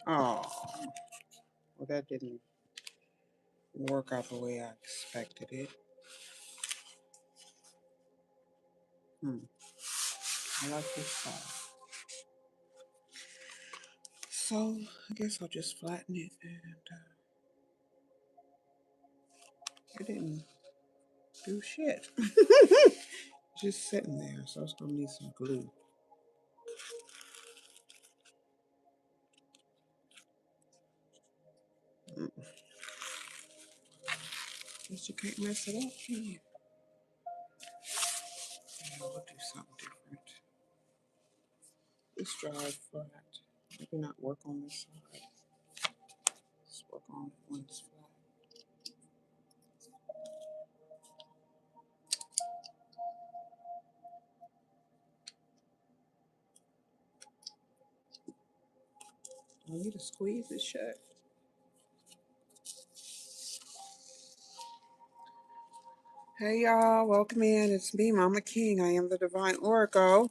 Oh, well, that didn't work out the way I expected it. I like this side. So, I guess I'll just flatten it, and it didn't do shit. Just sitting there, so it's gonna need some glue. Guess you can't mess it up, can you? Yeah, we'll do something different. This dried flat. Maybe not work on this side. Let's work on it when it's flat. I need to squeeze it shut. Hey y'all, welcome in. It's me, Moma King. I am the Divine Oracle.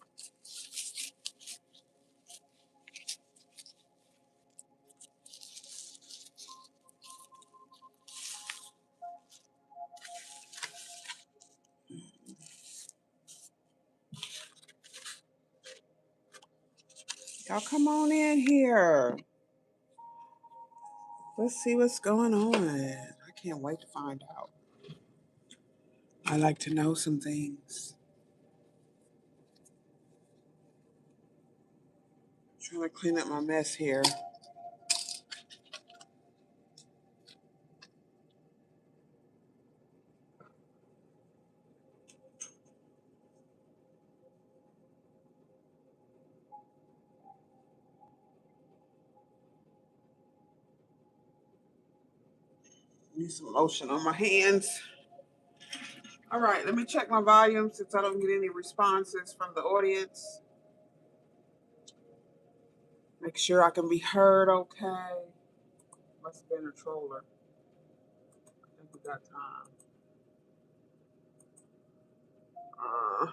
Y'all come on in here. Let's see what's going on. I can't wait to find out. I like to know some things. Trying to clean up my mess here. Need some lotion on my hands. All right, let me check my volume since I don't get any responses from the audience. Make sure I can be heard okay. Must have been a troller. I think we got time. Uh,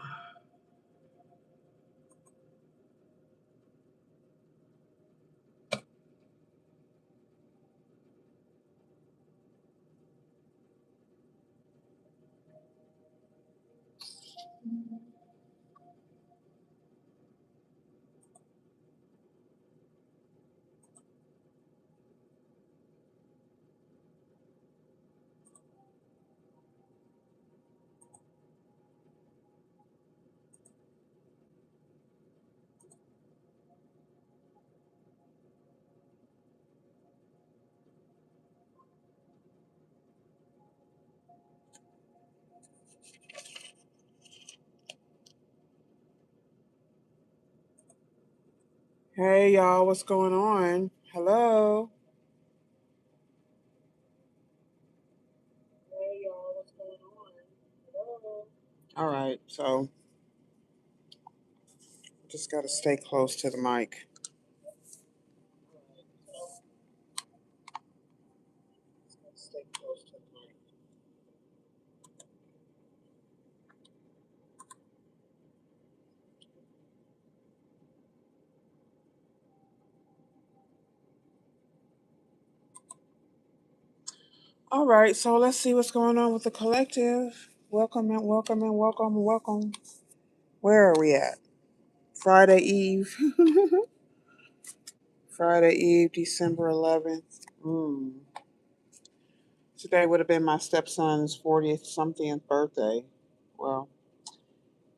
hey y'all, what's going on? Hello. Hey y'all, what's going on? Hello. All right, so just got to stay close to the mic. Stay close to the mic. All right, so let's see what's going on with the collective. Welcome and welcome and welcome and welcome. Where are we at? Friday Eve. Friday Eve, December 11th. Today would have been my stepson's 40th something birthday. Well,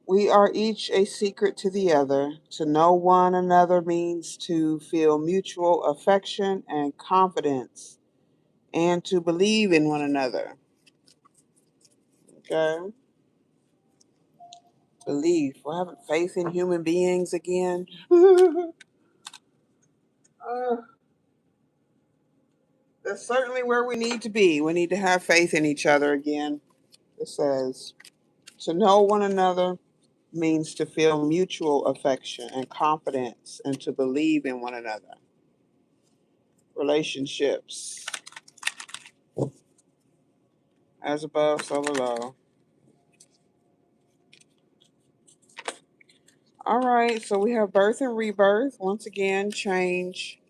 we are each a secret to the other. To know one another means to feel mutual affection and confidence and to believe in one another. Okay? Belief. We're having faith in human beings again. uh, that's certainly where we need to be. We need to have faith in each other again. It says, to know one another means to feel mutual affection and confidence and to believe in one another. Relationships. As above, so below. All right, so we have birth and rebirth. Once again, change.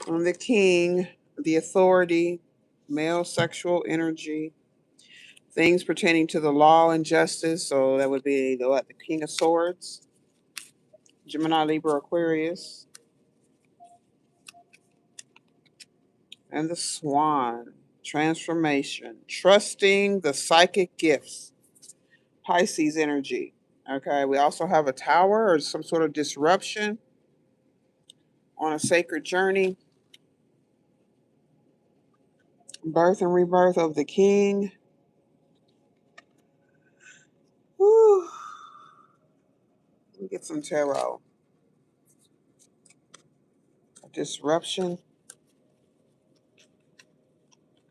On the king, the authority, male sexual energy, things pertaining to the law and justice. So that would be the what? The King of Swords, Gemini, Libra, Aquarius, and the Swan, transformation, trusting the psychic gifts, Pisces energy. Okay, we also have a tower or some sort of disruption on a sacred journey, birth and rebirth of the king. Whew. Let me get some tarot. A disruption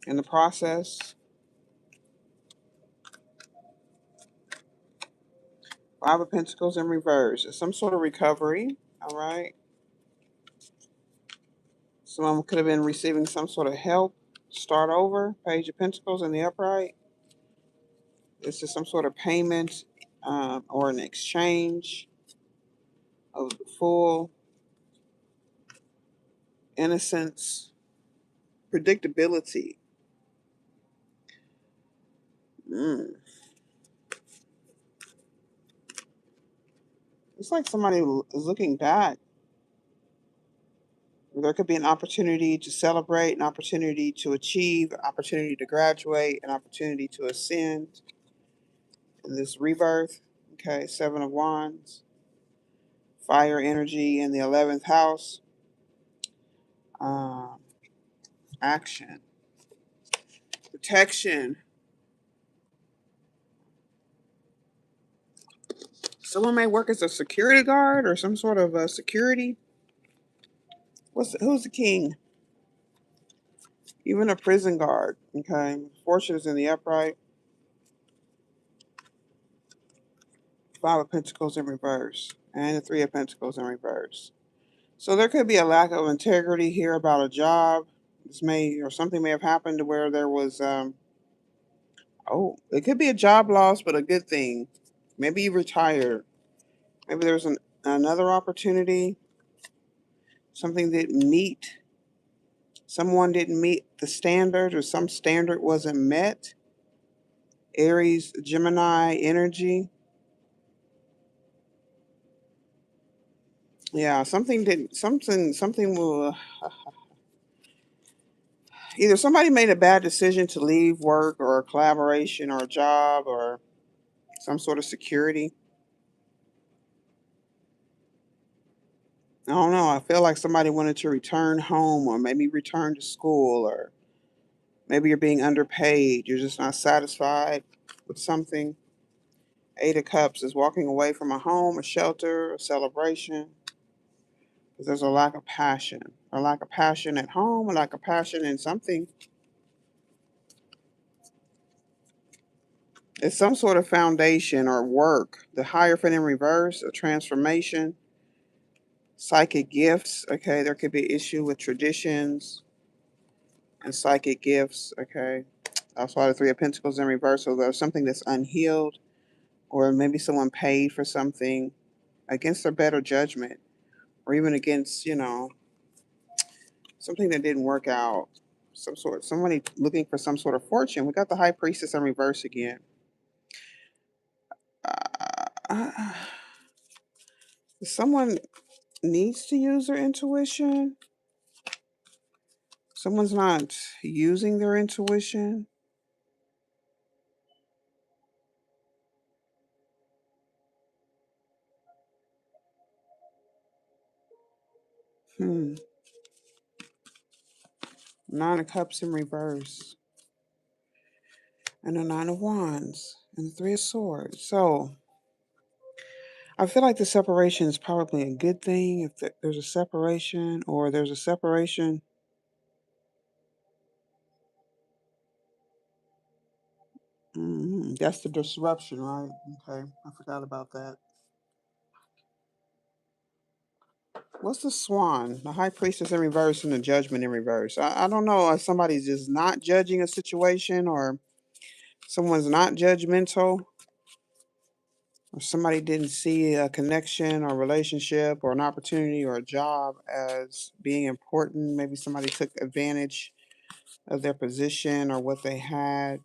in the process. Five of Pentacles in reverse. It's some sort of recovery. All right. Someone could have been receiving some sort of help. Start over. Page of Pentacles in the upright. This is some sort of payment or an exchange of full innocence, predictability. Mm. It's like somebody is looking back. There could be an opportunity to celebrate, an opportunity to achieve, an opportunity to graduate, an opportunity to ascend in this rebirth. Okay, Seven of Wands, fire energy in the 11th house, um, action, protection. Someone may work as a security guard or some sort of security. Who's the king? Even a prison guard. Okay, fortune is in the upright. Five of Pentacles in reverse, and the Three of Pentacles in reverse. So there could be a lack of integrity here about a job. This may or something may have happened to where there was it could be a job loss, but a good thing. Maybe you retired. Maybe there's another opportunity. Something didn't meet. Someone didn't meet the standard, or some standard wasn't met. Aries, Gemini energy. Yeah, something didn't. Something will. Either somebody made a bad decision to leave work or a collaboration or a job or some sort of security. I don't know. I feel like somebody wanted to return home or maybe return to school, or maybe you're being underpaid. You're just not satisfied with something. Eight of Cups is walking away from a home, a shelter, a celebration, because there's a lack of passion. A lack of passion at home, a lack of passion in something. It's some sort of foundation or work. The Hierophant in reverse, a transformation, psychic gifts. Okay, there could be an issue with traditions and psychic gifts. Okay, that's why the Three of Pentacles in reverse. So there's something that's unhealed, or maybe someone paid for something against their better judgment, or even against, something that didn't work out. Somebody looking for some sort of fortune. We got the High Priestess in reverse again. Uh, someone needs to use their intuition. Someone's not using their intuition. Hmm. Nine of Cups in reverse. And the Nine of Wands. And the Three of Swords. So I feel like the separation is probably a good thing if there's a separation, or there's a separation. That's the disruption, right? Okay, I forgot about that. What's the Swan? The High Priestess in reverse and the Judgment in reverse. I don't know if somebody's just not judging a situation, or someone's not judgmental. Or somebody didn't see a connection or relationship or an opportunity or a job as being important. Maybe somebody took advantage of their position or what they had.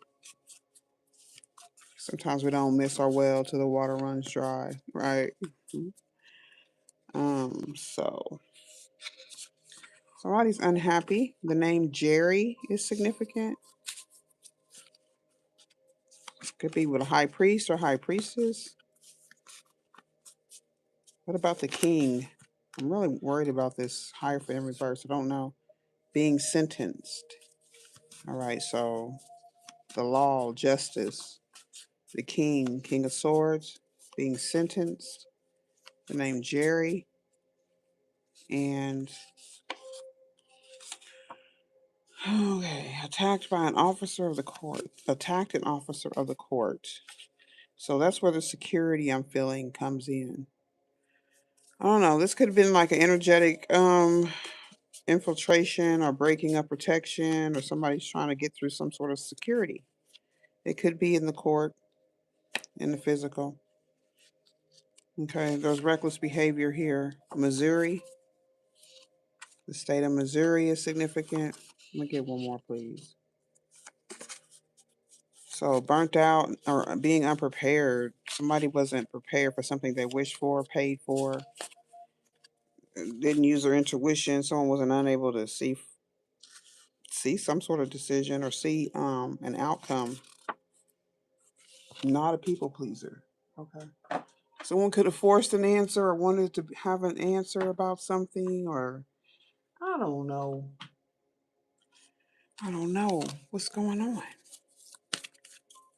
Sometimes we don't miss our well till the water runs dry, right? So somebody's unhappy. The name Jerry is significant. Could be with a high priest or high priestess. What about the king? I'm really worried about this higher for every verse. I don't know. Being sentenced. All right, so the law, justice, the king, king of swords, being sentenced. The name Jerry, and okay, attacked by an officer of the court. Attacked an officer of the court. So that's where the security I'm feeling comes in. I don't know. This could have been like an energetic infiltration or breaking up protection, or somebody's trying to get through some sort of security. It could be in the court, in the physical. Okay, there's reckless behavior here. Missouri, the state of Missouri is significant. Let me get one more, please. So, burnt out or being unprepared. Somebody wasn't prepared for something they wished for, paid for, didn't use their intuition. Someone wasn't unable to see some sort of decision or see an outcome. Not a people pleaser. Okay. Someone could have forced an answer or wanted to have an answer about something, or I don't know. I don't know what's going on.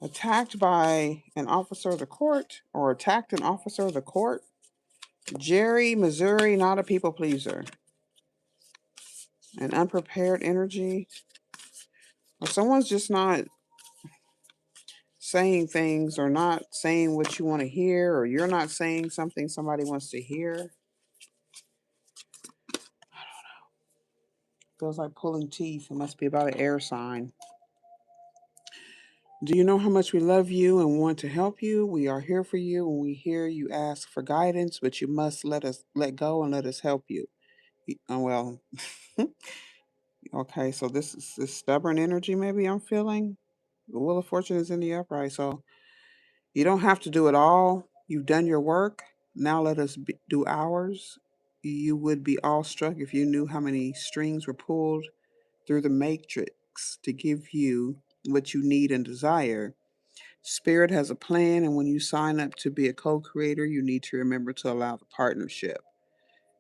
Attacked by an officer of the court or attacked an officer of the court. Jerry, Missouri, not a people pleaser. An unprepared energy. Or someone's just not saying things or not saying what you want to hear, or you're not saying something somebody wants to hear. Feels like pulling teeth. It must be about an air sign. Do you know how much we love you and want to help you? We are here for you. When we hear you ask for guidance, but you must let go and let us help you. Well, okay, so this is this stubborn energy maybe I'm feeling. The Wheel of Fortune is in the upright, so you don't have to do it all. You've done your work. Now let us do ours. You would be awestruck if you knew how many strings were pulled through the matrix to give you what you need and desire. Spirit has a plan, and when you sign up to be a co creator, you need to remember to allow the partnership.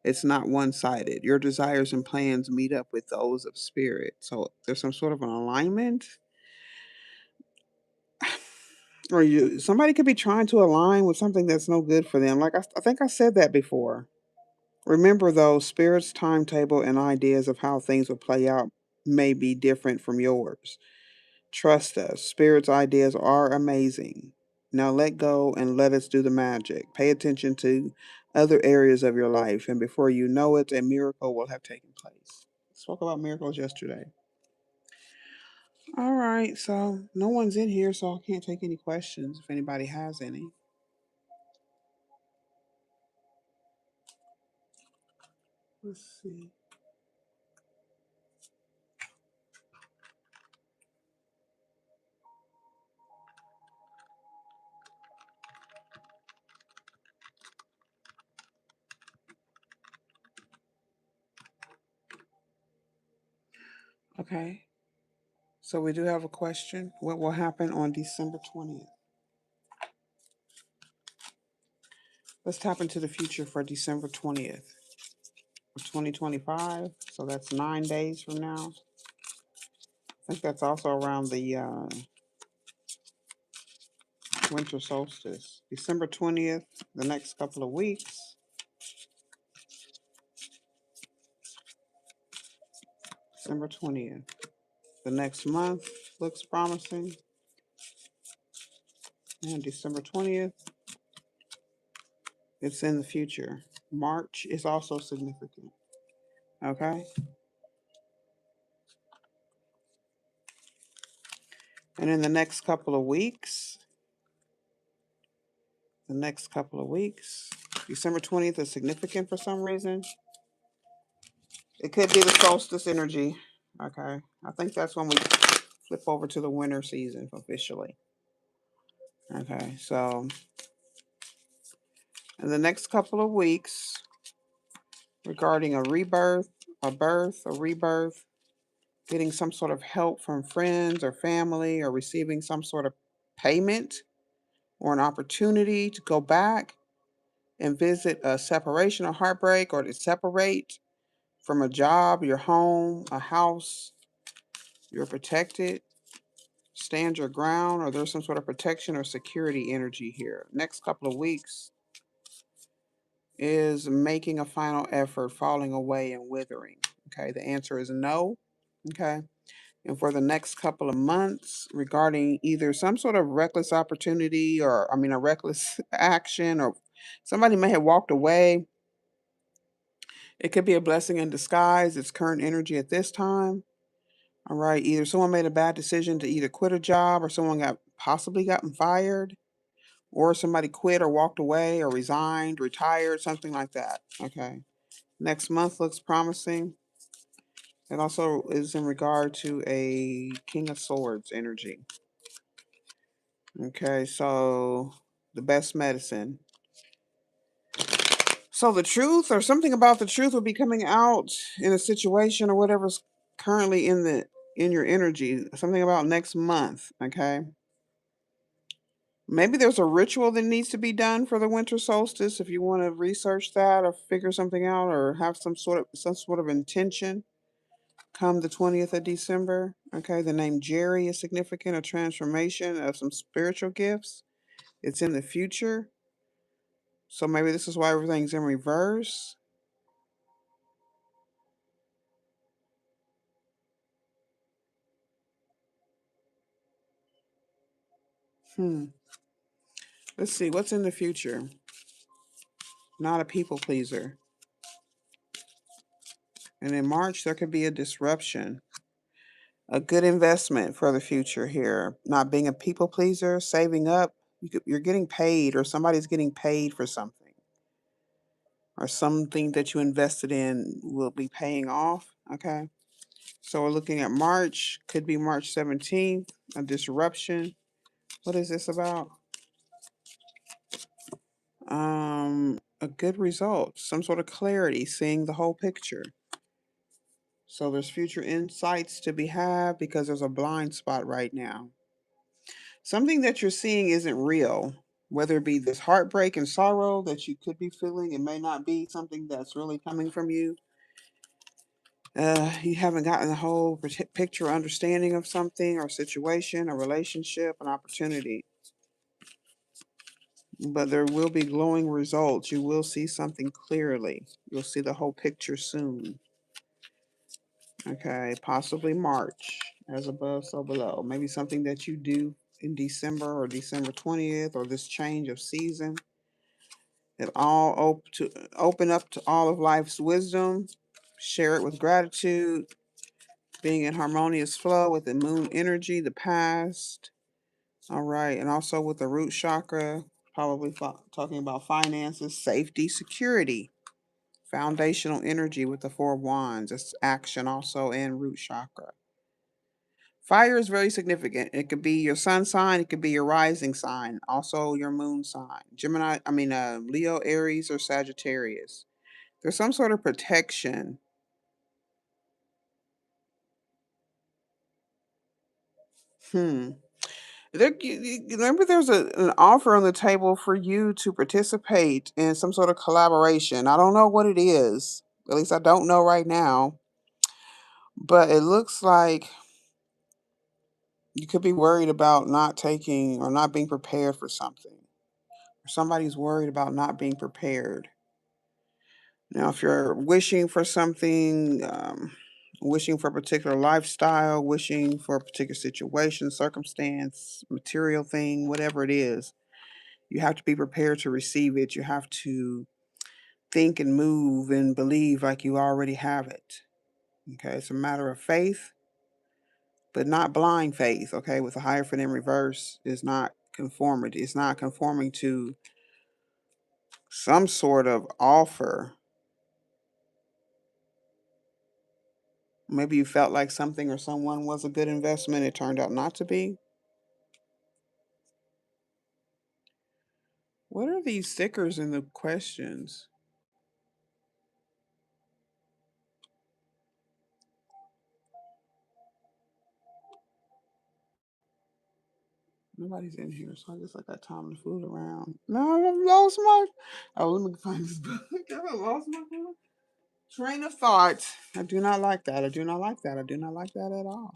It's not one sided. Your desires and plans meet up with those of spirit. So there's some sort of an alignment. Or somebody could be trying to align with something that's no good for them. Like I think I said that before. Remember though, spirit's timetable and ideas of how things will play out may be different from yours. Trust us. Spirit's ideas are amazing. Now let go and let us do the magic. Pay attention to other areas of your life, and before you know it, a miracle will have taken place. Spoke about miracles yesterday. All right, so no one's in here, so I can't take any questions if anybody has any. Let's see. Okay, so we do have a question. What will happen on December 20th? Let's tap into the future for December 20th of 2025. So that's 9 days from now. I think that's also around the winter solstice. December 20th, the next couple of weeks. December 20th. The next month looks promising. And December 20th, it's in the future. March is also significant. Okay? And in the next couple of weeks, the next couple of weeks. December 20th is significant for some reason. It could be the solstice energy. Okay. I think that's when we flip over to the winter season officially. Okay. So, in the next couple of weeks, regarding a rebirth, a birth, a rebirth, getting some sort of help from friends or family, or receiving some sort of payment or an opportunity to go back and visit a separation or heartbreak, or to separate from a job, your home, a house, you're protected, stand your ground, or there's some sort of protection or security energy here. Next couple of weeks is making a final effort, falling away, and withering. Okay, the answer is no. Okay. And for the next couple of months, regarding either some sort of reckless opportunity, or, I mean, a reckless action, or somebody may have walked away. It could be a blessing in disguise. It's current energy at this time. All right. Either someone made a bad decision to either quit a job, or someone got possibly gotten fired, or somebody quit or walked away or resigned, retired, something like that. Okay. Next month looks promising. It also is in regard to a King of Swords energy. Okay, so the best medicine. So the truth, or something about the truth, will be coming out in a situation or whatever's currently in your energy. Something about next month. Okay. Maybe there's a ritual that needs to be done for the winter solstice. If you want to research that or figure something out, or have some sort of intention, come the 20th of December. Okay, the name Jerry is significant, a transformation of some spiritual gifts. It's in the future. So maybe this is why everything's in reverse. Hmm. Let's see what's in the future. Not a people pleaser. And in March, there could be a disruption. A good investment for the future here. Not being a people pleaser, saving up. You're getting paid, or somebody's getting paid for something, or something that you invested in will be paying off. Okay. So we're looking at March, could be March 17th, a disruption. What is this about? A good result, some sort of clarity, seeing the whole picture. So there's future insights to be had because there's a blind spot right now. Something that you're seeing isn't real, whether it be this heartbreak and sorrow that you could be feeling. It may not be something that's really coming from you. You haven't gotten the whole picture or understanding of something or situation, a relationship, an opportunity. But there will be glowing results. You will see something clearly. You'll see the whole picture soon. Okay, possibly March, as above, so below. Maybe something that you do in December or December 20th, or this change of season. It all open up to all of life's wisdom. Share it with gratitude, being in harmonious flow with the moon energy, the past. All right, and also with the root chakra, probably talking about finances, safety, security. Foundational energy with the Four of Wands. It's action also, and root chakra. Fire is very significant. It could be your sun sign, it could be your rising sign, also your moon sign. Leo, Aries, or Sagittarius. There's some sort of protection. Hmm. Remember, there's an offer on the table for you to participate in some sort of collaboration. I don't know what it is. At least I don't know right now. But it looks like you could be worried about not taking or not being prepared for something. Somebody's worried about not being prepared. Now, if you're wishing for something, wishing for a particular lifestyle, wishing for a particular situation, circumstance, material thing, whatever it is, you have to be prepared to receive it. You have to think and move and believe like you already have it. Okay, it's a matter of faith, but not blind faith. Okay, with a Hierophant in reverse is not conformity. It's not conforming to some sort of offer. Maybe you felt like something or someone was a good investment. It turned out not to be. What are these stickers in the questions? Nobody's in here, so I guess I got time to fool around. No, I lost my. Oh, let me find this book. I lost my train of thought. I do not like that. I do not like that. I do not like that at all.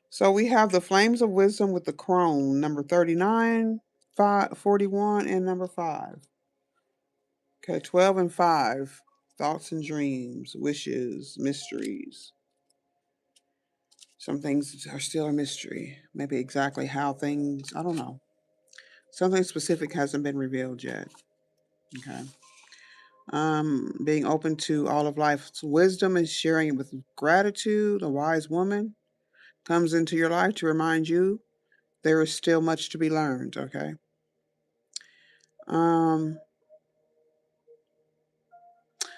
So we have the Flames of Wisdom with the Chrome, number 39, 41, and number 5. Okay, 12 and 5. Thoughts and dreams, wishes, mysteries. Some things are still a mystery. Maybe exactly how things, I don't know. Something specific hasn't been revealed yet. Okay. Being open to all of life's wisdom and sharing it with gratitude. A wise woman comes into your life to remind you there is still much to be learned. Okay. Um,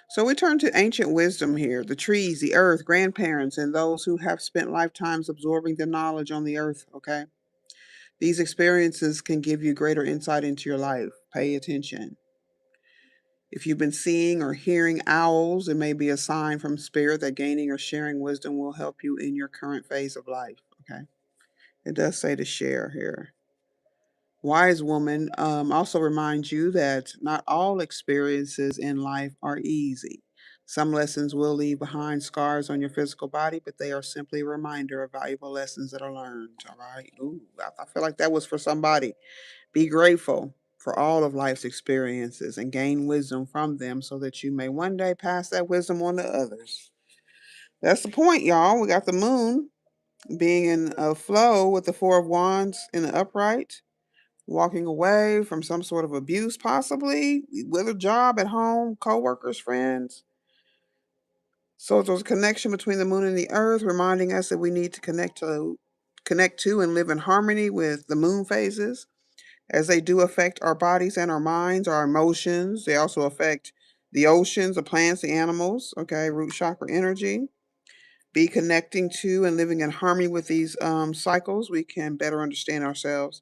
so we turn to ancient wisdom here: the trees, the earth, grandparents, and those who have spent lifetimes absorbing the knowledge on the earth. Okay. These experiences can give you greater insight into your life. Pay attention. If you've been seeing or hearing owls, it may be a sign from spirit that gaining or sharing wisdom will help you in your current phase of life. Okay. It does say to share here. Wise woman also reminds you that not all experiences in life are easy. Some lessons will leave behind scars on your physical body, but they are simply a reminder of valuable lessons that are learned. All right. Ooh, I feel like that was for somebody. Be grateful for all of life's experiences and gain wisdom from them so that you may one day pass that wisdom on to others. That's the point, y'all. We got the moon being in a flow with the Four of Wands in the upright, walking away from some sort of abuse, possibly with a job at home, coworkers, friends. So there's a connection between the moon and the earth, reminding us that we need to connect to and live in harmony with the moon phases, as they do affect our bodies and our minds, our emotions. They also affect the oceans, the plants, the animals. Okay, root chakra energy. Be connecting to and living in harmony with these cycles, we can better understand ourselves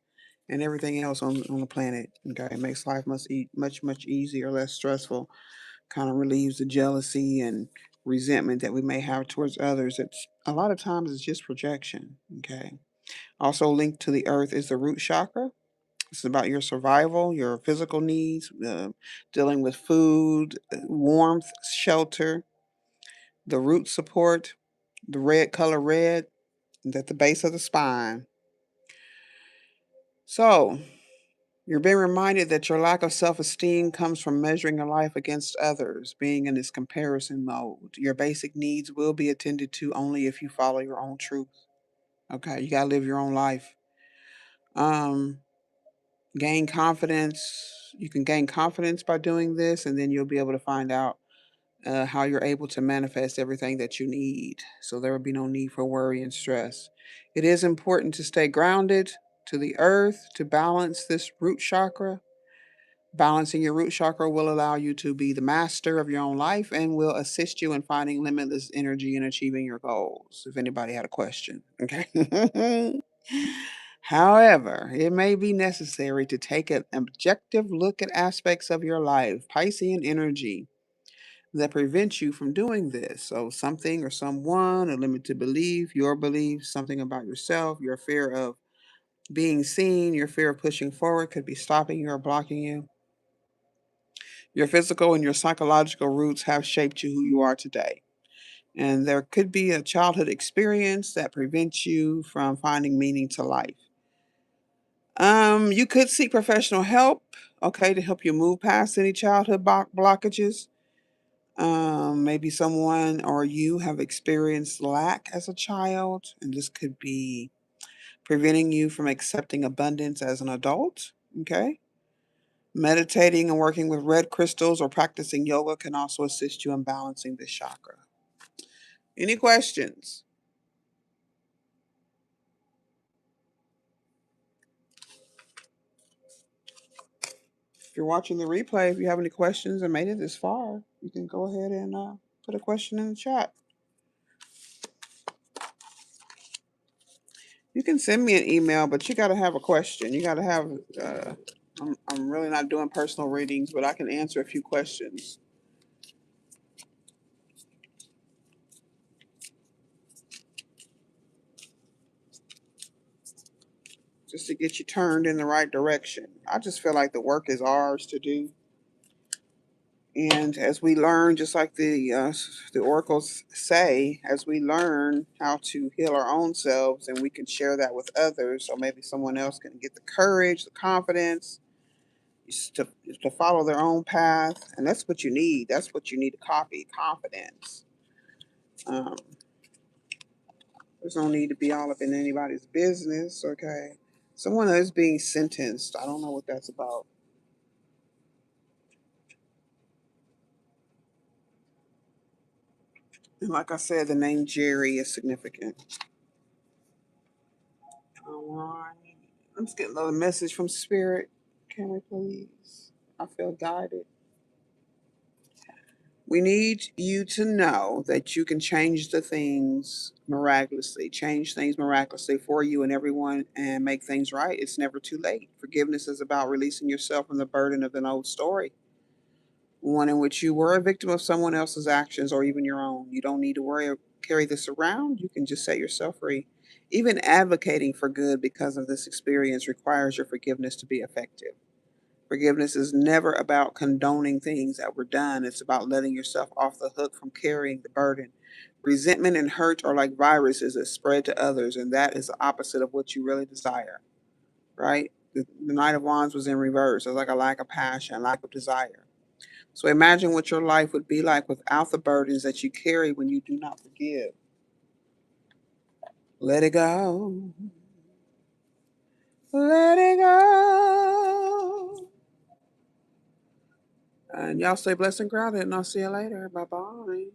and everything else on the planet. Okay, it makes life much easier, less stressful. Kind of relieves the jealousy and resentment that we may have towards others. It's a lot of times it's just projection. Okay. Also linked to the earth is the root chakra. It's about your survival, your physical needs, dealing with food, warmth, shelter, the root support, the red color red, is at the base of the spine. So, you're being reminded that your lack of self esteem comes from measuring your life against others, being in this comparison mode. Your basic needs will be attended to only if you follow your own truth. Okay, you got to live your own life. Um, Gain confidence. You can gain confidence by doing this, and then you'll be able to find out how you're able to manifest everything that you need. So there will be no need for worry and stress. It is important to stay grounded to the earth to balance this root chakra. Balancing your root chakra will allow you to be the master of your own life and will assist you in finding limitless energy and achieving your goals. If anybody had a question, okay. However, it may be necessary to take an objective look at aspects of your life, Piscean energy, that prevent you from doing this. So, something or someone, a limited belief, your beliefs, something about yourself, your fear of being seen, your fear of pushing forward could be stopping you or blocking you. Your physical and your psychological roots have shaped you who you are today. And there could be a childhood experience that prevents you from finding meaning to life. You could seek professional help, okay, to help you move past any childhood blockages. Maybe someone or you have experienced lack as a child, and this could be preventing you from accepting abundance as an adult. Okay. Meditating and working with red crystals or practicing yoga can also assist you in balancing this chakra. Any questions? If you're watching the replay, if you have any questions and made it this far, you can go ahead and put a question in the chat. You can send me an email, but you got to have a question. You got to have. I'm really not doing personal readings, but I can answer a few questions. Just to get you turned in the right direction. I just feel like the work is ours to do. And as we learn, just like the oracles say, as we learn how to heal our own selves, and we can share that with others, so maybe someone else can get the courage, the confidence to to follow their own path, and that's what you need. That's what you need to copy: confidence. Um, there's no need to be all up in anybody's business. Okay, someone is being sentenced. I don't know what that's about. And like I said, the name Jerry is significant. All right. Let's get another message from Spirit. Can we please? I feel guided. We need you to know that you can change change things miraculously for you and everyone, and make things right. It's never too late. Forgiveness is about releasing yourself from the burden of an old story, one in which you were a victim of someone else's actions or even your own. You don't need to worry or carry this around. You can just set yourself free. Even advocating for good because of this experience requires your forgiveness to be effective. Forgiveness is never about condoning things that were done. It's about letting yourself off the hook from carrying the burden. Resentment and hurt are like viruses that spread to others, and that is the opposite of what you really desire, right? The Knight of Wands was in reverse. It's like a lack of passion, lack of desire. So imagine what your life would be like without the burdens that you carry when you do not forgive. Let it go. Let it go. And y'all stay blessed and grounded, and I'll see you later. Bye bye.